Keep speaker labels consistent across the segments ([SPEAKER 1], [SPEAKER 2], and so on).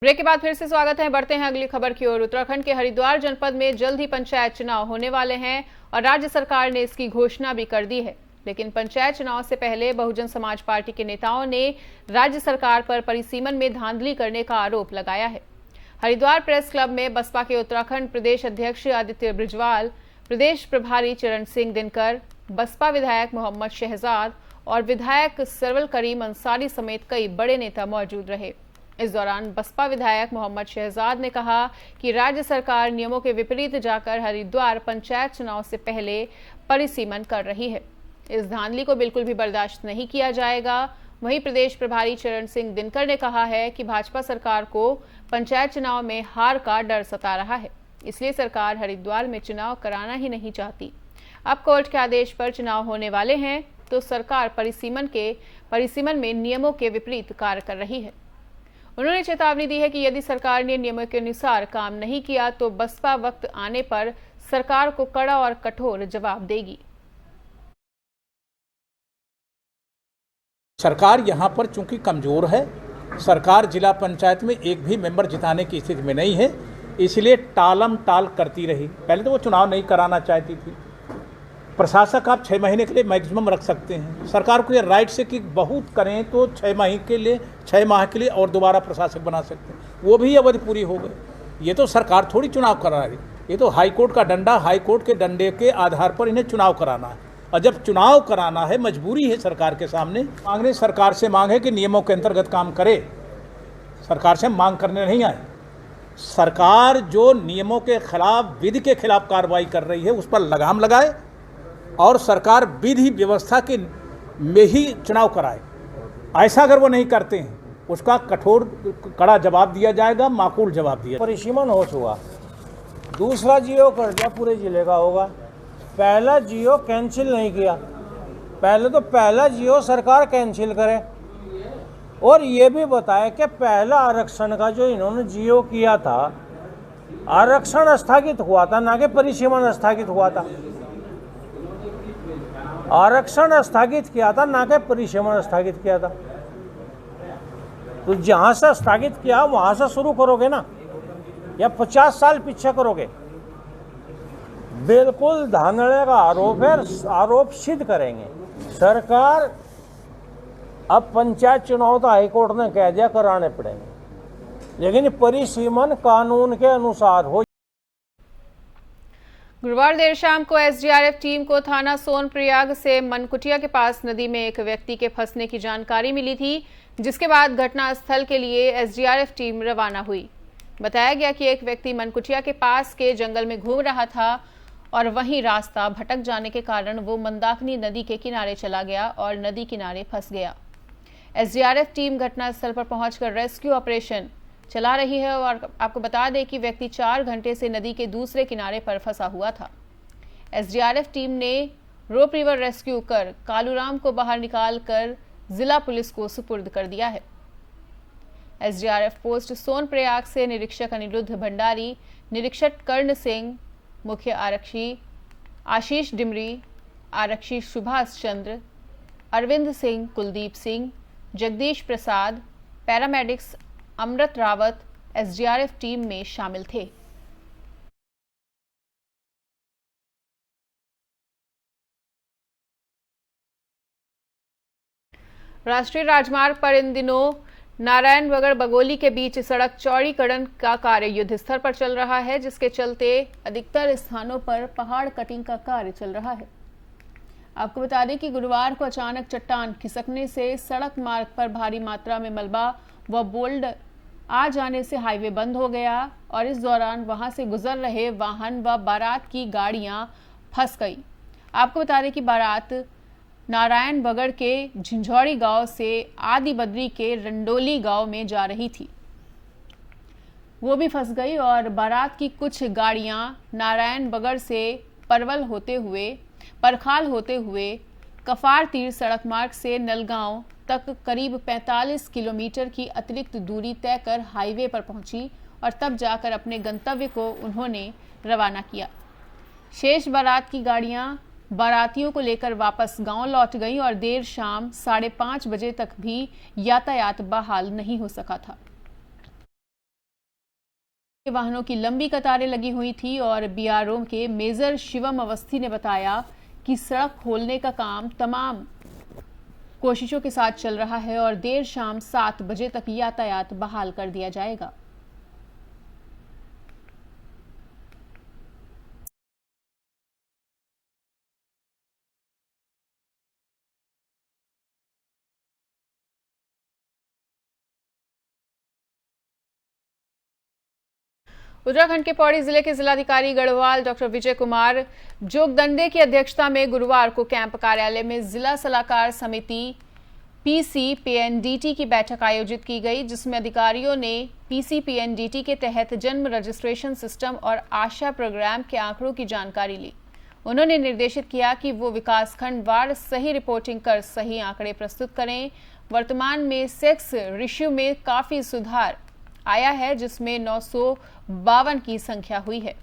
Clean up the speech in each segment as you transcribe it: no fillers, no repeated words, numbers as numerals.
[SPEAKER 1] Break के बाद फिर से स्वागत है। बढ़ते हैं अगली खबर की ओर। उत्तराखंड के हरिद्वार जनपद में जल्द ही पंचायत चुनाव होने वाले हैं और राज्य सरकार ने इसकी घोषणा भी कर दी है। लेकिन पंचायत चुनाव से पहले बहुजन समाज पार्टी के नेताओं ने राज्य सरकार पर परिसीमन में धांधली करने का आरोप लगाया है। हरिद्वार प्रेस क्लब में बसपा के उत्तराखंड प्रदेश अध्यक्ष आदित्य ब्रिजवाल, प्रदेश प्रभारी चरण सिंह दिनकर, बसपा विधायक मोहम्मद शहजाद और विधायक सरवल करीम अंसारी समेत कई बड़े नेता मौजूद रहे। इस दौरान बसपा विधायक मोहम्मद शहजाद ने कहा कि राज्य सरकार नियमों के विपरीत जाकर हरिद्वार पंचायत चुनाव से पहले परिसीमन कर रही है। इस धांधली को बिल्कुल भी बर्दाश्त नहीं किया जाएगा। वहीं प्रदेश प्रभारी चरण सिंह दिनकर ने कहा है कि भाजपा सरकार को पंचायत चुनाव में हार का डर सता रहा है, इसलिए सरकार हरिद्वार में चुनाव कराना ही नहीं चाहती। अब कोर्ट के आदेश पर चुनाव होने वाले हैं तो सरकार परिसीमन में नियमों के विपरीत कार्य कर रही है। उन्होंने चेतावनी दी है कि यदि सरकार ने नियमों के अनुसार काम नहीं किया तो बसपा वक्त आने पर सरकार को कड़ा और कठोर जवाब देगी।
[SPEAKER 2] सरकार यहां पर चूंकि कमजोर है, सरकार जिला पंचायत में एक भी मेंबर जिताने की स्थिति में नहीं है, इसलिए टालम टाल करती रही। पहले तो वो चुनाव नहीं कराना चाहती थी। प्रशासक आप 6 महीने के लिए मैक्सिमम रख सकते हैं। सरकार को ये राइट से कि बहुत करें तो 6 माह के लिए और दोबारा प्रशासक बना सकते हैं, वो भी अवधि पूरी हो गई। ये तो सरकार थोड़ी चुनाव करा रही, ये तो हाईकोर्ट का डंडा, हाईकोर्ट के डंडे के आधार पर इन्हें चुनाव कराना है। और जब चुनाव कराना है, मजबूरी है सरकार के सामने। मांगने सरकार से मांग है कि नियमों के अंतर्गत काम करे। सरकार से मांग करने नहीं आए। सरकार जो नियमों के खिलाफ, विधि के खिलाफ कार्रवाई कर रही है, उस पर लगाम लगाए और सरकार विधि व्यवस्था के में ही चुनाव कराए। ऐसा अगर वो नहीं करते हैं, उसका कड़ा जवाब दिया जाएगा, माकूल जवाब दिया।
[SPEAKER 3] परिसीमन हो चुका, दूसरा जियो कर दिया, पूरे जिले का होगा। पहला जियो कैंसिल नहीं किया, पहले तो पहला जियो सरकार कैंसिल करे और ये भी बताए कि पहला आरक्षण का जो इन्होंने जियो किया था, आरक्षण स्थगित हुआ था, ना कि परिसीमन स्थगित हुआ था। आरक्षण स्थगित किया था, ना कि परिसीमन स्थगित किया था। तो जहां से स्थगित किया वहां से शुरू करोगे ना, या 50 साल पीछे करोगे? बिल्कुल धांधले का आरोप है, आरोप सिद्ध करेंगे। सरकार अब पंचायत चुनाव तो हाईकोर्ट ने कह दिया कराने पड़ेंगे, लेकिन परिसीमन कानून के अनुसार हो।
[SPEAKER 1] गुरुवार देर शाम को एसडीआरएफ टीम को थाना सोनप्रयाग से मनकुटिया के पास नदी में एक व्यक्ति के फंसने की जानकारी मिली थी, जिसके बाद घटनास्थल के लिए एसडीआरएफ टीम रवाना हुई। बताया गया कि एक व्यक्ति मनकुटिया के पास के जंगल में घूम रहा था और वहीं रास्ता भटक जाने के कारण वो मंदाकिनी नदी के किनारे चला गया और नदी किनारे फंस गया। एसडीआरएफ टीम घटनास्थल पर पहुंचकर रेस्क्यू ऑपरेशन चला रही है और आपको बता दें कि व्यक्ति 4 घंटे से नदी के दूसरे किनारे पर फंसा हुआ था। एसडीआरएफ टीम ने रोप रिवर रेस्क्यू कर कालूराम को बाहर निकालकर जिला पुलिस को सुपुर्द कर दिया है। एसडीआरएफ पोस्ट सोनप्रयाग से निरीक्षक अनिरुद्ध भंडारी, निरीक्षक कर्ण सिंह, मुख्य आरक्षी आशीष डिमरी, आरक्षी सुभाष चंद्र, अरविंद सिंह, कुलदीप सिंह, जगदीश प्रसाद, पैरामेडिक्स अमृत रावत एसडीआरएफ टीम में शामिल थे। राष्ट्रीय राजमार्ग पर इन दिनों नारायणबगड़ बगोली के बीच सड़क चौड़ीकरण का कार्य युद्ध स्तर पर चल रहा है, जिसके चलते अधिकतर स्थानों पर पहाड़ कटिंग का कार्य चल रहा है। आपको बता दें कि गुरुवार को अचानक चट्टान खिसकने से सड़क मार्ग पर भारी मात्रा में मलबा व बोल्ड आ जाने से हाईवे बंद हो गया और इस दौरान वहां से गुजर रहे वाहन व बारात की गाड़ियां फंस गई। आपको बता दें कि बारात नारायणबगड़ के झिंझौड़ी गांव से आदि बद्री के रंडोली गांव में जा रही थी, वो भी फंस गई और बारात की कुछ गाड़ियां नारायणबगड़ से परखाल होते हुए कफार तीर सड़क मार्ग से नलगांव तक करीब 45 किलोमीटर की अतिरिक्त दूरी तय कर हाईवे पर पहुंची और तब जाकर अपने गंतव्य को उन्होंने रवाना किया। शेष बारात की गाड़ियां बारातियों को लेकर वापस गांव लौट गईं और देर शाम 5:30 बजे तक भी यातायात बहाल नहीं हो सका था। वाहनों की लंबी कतारें लगी हुई थी और बीआरओ के मेजर शिवम अवस्थी ने बताया कि सड़क खोलने का काम तमाम कोशिशों के साथ चल रहा है और देर शाम 7 बजे तक यातायात बहाल कर दिया जाएगा। उत्तराखंड के पौड़ी जिले के जिलाधिकारी गढ़वाल डॉक्टर विजय कुमार जोगदंडे की अध्यक्षता में गुरुवार को कैंप कार्यालय में जिला सलाहकार समिति पीसीपीएनडीटी की बैठक आयोजित की गई, जिसमें अधिकारियों ने पीसीपीएनडीटी के तहत जन्म रजिस्ट्रेशन सिस्टम और आशा प्रोग्राम के आंकड़ों की जानकारी ली। उन्होंने निर्देशित किया कि वो विकासखंड वार सही रिपोर्टिंग कर सही आंकड़े प्रस्तुत करें। वर्तमान में सेक्स रेशियो में काफी सुधार आया है, जिसमें 952 की संख्या हुई है।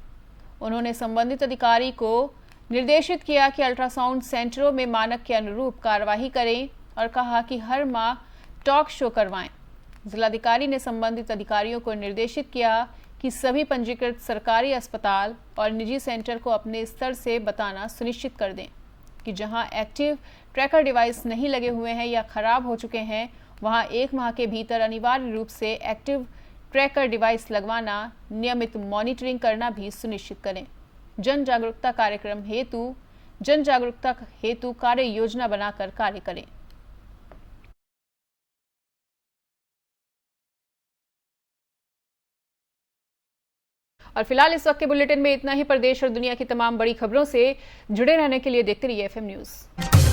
[SPEAKER 1] उन्होंने संबंधित अधिकारी को निर्देशित किया कि अल्ट्रासाउंड सेंटरों में मानक के अनुरूप कार्यवाही करें और कहा कि हर माह टॉक शो करवाएं। जिलाधिकारी ने संबंधित अधिकारियों को निर्देशित किया कि सभी पंजीकृत सरकारी अस्पताल और निजी सेंटर को अपने स्तर से बताना सुनिश्चित कर दें कि जहां एक्टिव ट्रैकर डिवाइस नहीं लगे हुए हैं या खराब हो चुके हैं, वहां 1 माह के भीतर अनिवार्य रूप से एक्टिव ट्रैकर डिवाइस लगवाना, नियमित मॉनिटरिंग करना भी सुनिश्चित करें। जन जागरूकता हेतु कार्य योजना बनाकर कार्य करें। और फिलहाल इस वक्त के बुलेटिन में इतना ही। प्रदेश और दुनिया की तमाम बड़ी खबरों से जुड़े रहने के लिए देखते रहिए FM न्यूज़।